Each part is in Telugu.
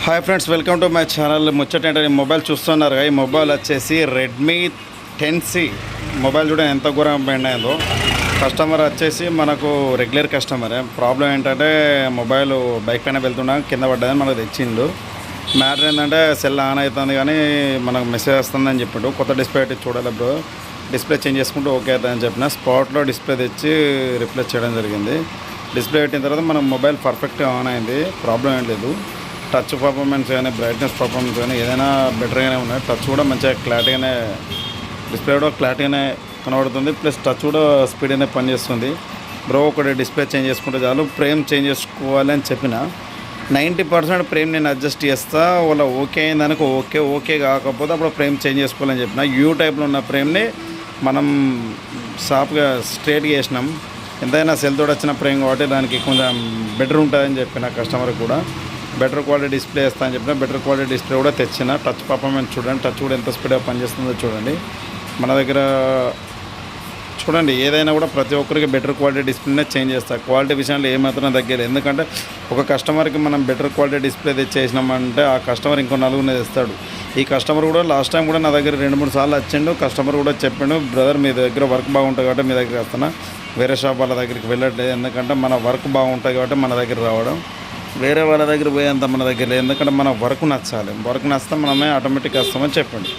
Hi friends, welcome to my channel. ముచ్చటేంటే మొబైల్ చూస్తున్నారు. ఈ మొబైల్ వచ్చేసి రెడ్మీ 10C మొబైల్. చూడండి ఎంత ఘోరం పోయిందో. కస్టమర్ వచ్చేసి మనకు రెగ్యులర్ కస్టమరే. ప్రాబ్లం ఏంటంటే మొబైల్ బైక్ పైన వెళ్తున్నా కింద పడ్డదని మనకు తెచ్చిండు. మ్యాటర్ ఏంటంటే సెల్ ఆన్ అవుతుంది కానీ మనకు మెసేజ్ వస్తుందని చెప్పిండు. కొత్త డిస్ప్లే పెట్టి చూడాలి బ్రో, డిస్ప్లే చేంజ్ చేసుకుంటూ ఓకే అవుతుందని చెప్పిన. స్పాట్లో డిస్ప్లే తెచ్చి రిప్లేస్ చేయడం జరిగింది. డిస్ప్లే పెట్టిన తర్వాత మన మొబైల్ పర్ఫెక్ట్గా ఆన్ అయింది, ప్రాబ్లం ఏం లేదు. టచ్ పర్ఫార్మెన్స్ కానీ బ్రైట్నెస్ పర్ఫార్మెన్స్ కానీ ఏదైనా బెటర్గానే ఉన్నాయి. టచ్ కూడా మంచిగా క్లారిటీగానే, డిస్ప్లే కూడా క్లారిటీగానే కనబడుతుంది. ప్లస్ టచ్ కూడా స్పీడ్ అనేది పనిచేస్తుంది. బ్రో ఒకటి డిస్ప్లే చేంజ్ చేసుకుంటే చాలు, ఫ్రేమ్ చేంజ్ చేసుకోవాలి అని చెప్పిన. 90% ఫ్రేమ్ నేను అడ్జస్ట్ చేస్తా. వాళ్ళ ఓకే అయిందనుకో ఓకే, ఓకే కాకపోతే అప్పుడు ఫ్రేమ్ చేంజ్ చేసుకోవాలని చెప్పిన. యూ టైప్లో ఉన్న ఫ్రేమ్ని మనం షార్ప్గా స్ట్రేట్గా వేసినాం. ఎంతైనా సెల్ తోడు వచ్చిన ఫ్రేమ్ కాబట్టి దానికి కొంచెం బెటర్ ఉంటుందని చెప్పిన. కస్టమర్కి కూడా బెటర్ క్వాలిటీ డిస్ప్లే ఇస్తా అని చెప్పిన. బెటర్ క్వాలిటీ డిస్ప్లే కూడా తెచ్చిన. టచ్ పర్ఫార్మెన్స్ చూడండి, టచ్ కూడా ఎంత స్పీడ్గా పనిచేస్తుందో చూడండి. మన దగ్గర చూడండి, ఏదైనా కూడా ప్రతి ఒక్కరికి బెటర్ క్వాలిటీ డిస్ప్లేనే చేంజ్ చేస్తారు. క్వాలిటీ విషయంలో ఏమాత్రం తగ్గలేదు. ఎందుకంటే ఒక కస్టమర్కి మనం బెటర్ క్వాలిటీ డిస్ప్లే తెచ్చేసినామంటే ఆ కస్టమర్ ఇంకో నలుగురిని తెస్తాడు. ఈ కస్టమర్ కూడా లాస్ట్ టైం కూడా నా దగ్గర 2-3 సార్లు వచ్చిండు. కస్టమర్ కూడా చెప్పిండు, బ్రదర్ మీ దగ్గర వర్క్ బాగుంటుంది కాబట్టి మీ దగ్గర వస్తున్నా, వేరే షాప్ వాళ్ళ దగ్గరికి వెళ్ళట్లేదు. ఎందుకంటే మన వర్క్ బాగుంటుంది కాబట్టి మన దగ్గర రావడం, వేరే వాళ్ళ దగ్గర పోయేంత మన దగ్గర లేదు. ఎందుకంటే మన వర్క్ నచ్చాలి, వర్క్ నచ్చితే మనమే ఆటోమేటిక్గా వస్తామని చెప్పండి.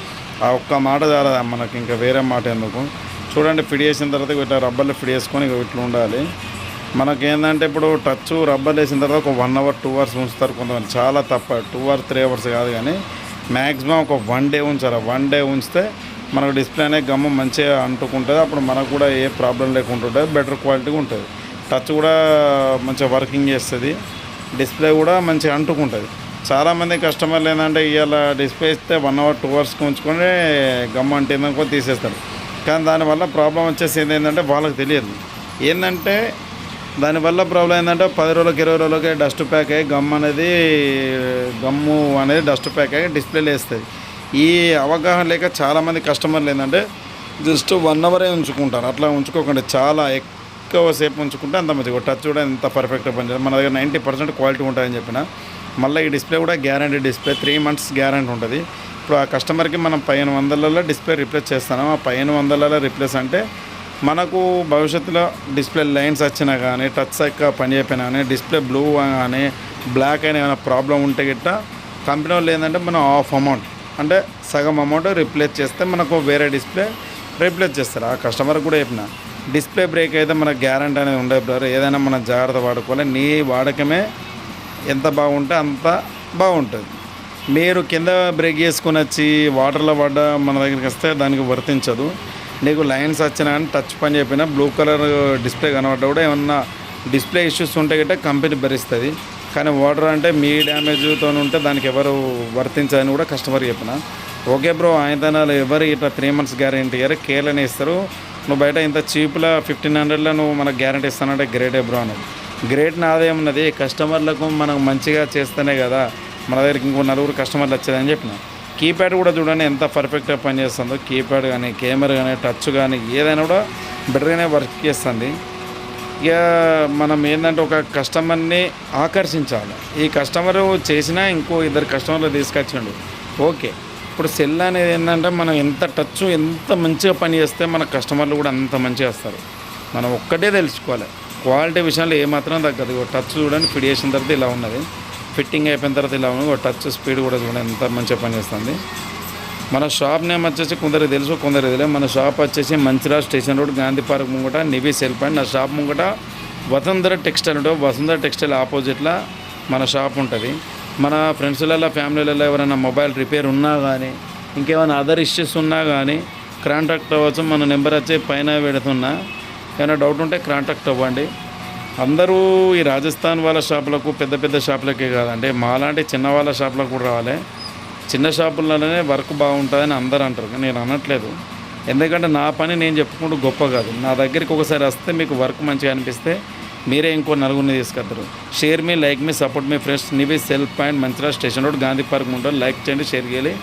ఆ ఒక్క మాట చాలా మనకి, ఇంకా వేరే మాట ఎందుకు. చూడండి, ఫిట్ చేసిన తర్వాత ఇట్లా రబ్బర్లు ఫిట్ చేసుకొని ఇట్లా ఉండాలి. మనకేంటంటే ఇప్పుడు టచ్ రబ్బర్లు వేసిన తర్వాత ఒక 1 hour 2 hours ఉంచుతారు కొంతమంది. చాలా తప్ప 2 or 3 hours కాదు, కానీ మ్యాక్సిమం ఒక 1 day ఉంచాలి. 1 day ఉంచితే మనకు డిస్ప్లే అనే గమ్ము మంచిగా అంటుకుంటుంది. అప్పుడు మనకు కూడా ఏ ప్రాబ్లం లేకుండా ఉంటుంది, బెటర్ క్వాలిటీగా ఉంటుంది. టచ్ కూడా మంచిగా వర్కింగ్ చేస్తుంది, డిస్ప్లే కూడా మంచిగా అంటుకుంటుంది. చాలామంది కస్టమర్లు ఏంటంటే ఇవాళ డిస్ప్లే ఇస్తే 1 hour 2 hours ఉంచుకొని గమ్ము అంటే ఏందనుకో తీసేస్తారు. కానీ దానివల్ల ప్రాబ్లం వచ్చేసి ఏంటంటే వాళ్ళకి తెలియదు. ఏంటంటే దానివల్ల ప్రాబ్లం ఏంటంటే 10 రోజులకి 20 రోజులకి డస్ట్ ప్యాక్ అయ్యి గమ్ము అనేది డస్ట్ ప్యాక్ అయ్యి డిస్ప్లేలు వేస్తుంది. ఈ అవగాహన లేక చాలామంది కస్టమర్లు ఏంటంటే జస్ట్ 1 hour ఉంచుకుంటారు. అట్లా ఉంచుకోకుండా చాలా ఎక్కువసేపు ఉంచుకుంటే అంత మంచిగా. టచ్ కూడా ఎంత పర్ఫెక్ట్గా పనిచేస్తుంది. మన దగ్గర 90% క్వాలిటీ ఉంటుందని చెప్పిన. మళ్ళీ ఈ డిస్ప్లే కూడా గ్యారంటీ డిస్ప్లే, 3 months గ్యారంటీ ఉంటుంది. ఇప్పుడు ఆ కస్టమర్కి మనం 1500 డిస్ప్లే రిప్లేస్ చేస్తున్నాం. ఆ 1500 రిప్లేస్ అంటే మనకు భవిష్యత్తులో డిస్ప్లే లైన్స్ వచ్చినా కానీ, టచ్ సైక్గా పని చేయకపోయినా కానీ, డిస్ప్లే బ్లూ కానీ బ్లాక్ అయినా ఏమైనా ప్రాబ్లం ఉంటే గిట్ట కంపెనీ వాళ్ళు ఏంటంటే మనం హాఫ్ అమౌంట్ అంటే సగం అమౌంట్ రిప్లేస్ చేస్తే మనకు వేరే డిస్ప్లే రిప్లేస్ చేస్తారు. ఆ కస్టమర్కి కూడా చెప్పిన, డిస్ప్లే బ్రేక్ అయితే మనకు గ్యారంటీ అనేది ఉండదు బ్రదర్. ఏదైనా మనం జాగ్రత్త వాడుకోవాలి. నీ వాడకమే ఎంత బాగుంటే అంత బాగుంటుంది. మీరు కింద బ్రేక్ చేసుకుని వచ్చి వాటర్లో పడ్డ మన దగ్గరికి వస్తే దానికి వర్తించదు. నీకు లైన్స్ వచ్చినా కానీ టచ్ పని చెప్పినా బ్లూ కలర్ డిస్ప్లే కనబడ్డా కూడా ఏమన్నా డిస్ప్లే ఇష్యూస్ ఉంటే గట్రా కంపెనీ భరిస్తుంది. కానీ వాటర్ అంటే మీ డ్యామేజ్తో ఉంటే దానికి ఎవరు వర్తించదని కూడా కస్టమర్ చెప్పిన. ఓకే బ్రో, ఆయన ఎవరు ఇట్లా 3 months గ్యారంటీ ఇయ్యారు, కేర్లని ఇస్తారు. నువ్వు బయట ఇంత చీప్లో 1500లో నువ్వు మనకు గ్యారంటీ ఇస్తానంటే గ్రేటే బ్రో అన్నది. గ్రేట్ నాదేమున్నది, కస్టమర్లకు మనం మంచిగా చేస్తేనే కదా మన దగ్గరికి ఇంకో 9 కస్టమర్లు వచ్చేదని చెప్పిన. కీప్యాడ్ కూడా చూడండి ఎంత పర్ఫెక్ట్గా పనిచేస్తుందో. కీప్యాడ్ కానీ, కెమెరా కానీ, టచ్ కానీ ఏదైనా కూడా బెటర్గానే వర్క్ చేస్తుంది. ఇక మనం ఏంటంటే ఒక కస్టమర్ని ఆకర్షించాలి. ఈ కస్టమరు చేసినా ఇంకో 2 కస్టమర్లు తీసుకొచ్చిండు ఓకే. ఇప్పుడు సెల్ అనేది ఏంటంటే మనం ఎంత టచ్ ఎంత మంచిగా పని చేస్తే మన కస్టమర్లు కూడా అంత మంచిగా వస్తారు. మనం ఒక్కటే తెలుసుకోవాలి, క్వాలిటీ విషయంలో ఏమాత్రం తగ్గదు. టచ్ చూడండి, ఫిట్ చేసిన తర్వాత ఇలా ఉన్నది, ఫిట్టింగ్ అయిపోయిన తర్వాత ఇలా ఉన్నది. టచ్ స్పీడ్ కూడా చూడండి ఎంత మంచిగా పనిచేస్తుంది. మన షాప్ నేమ్ వచ్చేసి కొందరికి తెలుసు, కొందరికి తెలియదు. మన షాప్ వచ్చేసి Mancherial station road, Gandhi park ముంగట, నివి సెల్ పాయింట్. నా షాప్ ముంగట వసుంధర టెక్స్టైల్ ఉంటుంది. వసుంధర టెక్స్టైల్ ఆపోజిట్లో మన షాప్ ఉంటుంది. మన ఫ్రెండ్స్లలో ఫ్యామిలీలలో ఎవరైనా మొబైల్ రిపేర్ ఉన్నా కానీ, ఇంకేమైనా అదర్ ఇష్యూస్ ఉన్నా కానీ కాంటాక్ట్ అవ్వచ్చు. మన నెంబర్ వచ్చి పైన పెడుతున్నా. ఏమైనా డౌట్ ఉంటే కాంటాక్ట్ అవ్వండి. అందరూ ఈ రాజస్థాన్ వాళ్ళ షాపులకు, పెద్ద పెద్ద షాపులకే కాదండి, మాలాంటి చిన్న వాళ్ళ షాపులకు కూడా రావాలి. చిన్న షాపులలోనే వర్క్ బాగుంటుందని అందరూ అంటారు, కానీ నేను అనట్లేదు. ఎందుకంటే నా పని నేను చెప్పుకుంటూ గొప్ప కాదు. నా దగ్గరికి ఒకసారి వస్తే మీకు వర్క్ మంచిగా అనిపిస్తే మీరే ఇంకో 9 తీసుకొస్తారు. Share me, like me, support me friends. Nivi cell point, Mancherial station road, Gandhi park ఉంటుంది. లైక్ చేయండి, షేర్ చేయాలి.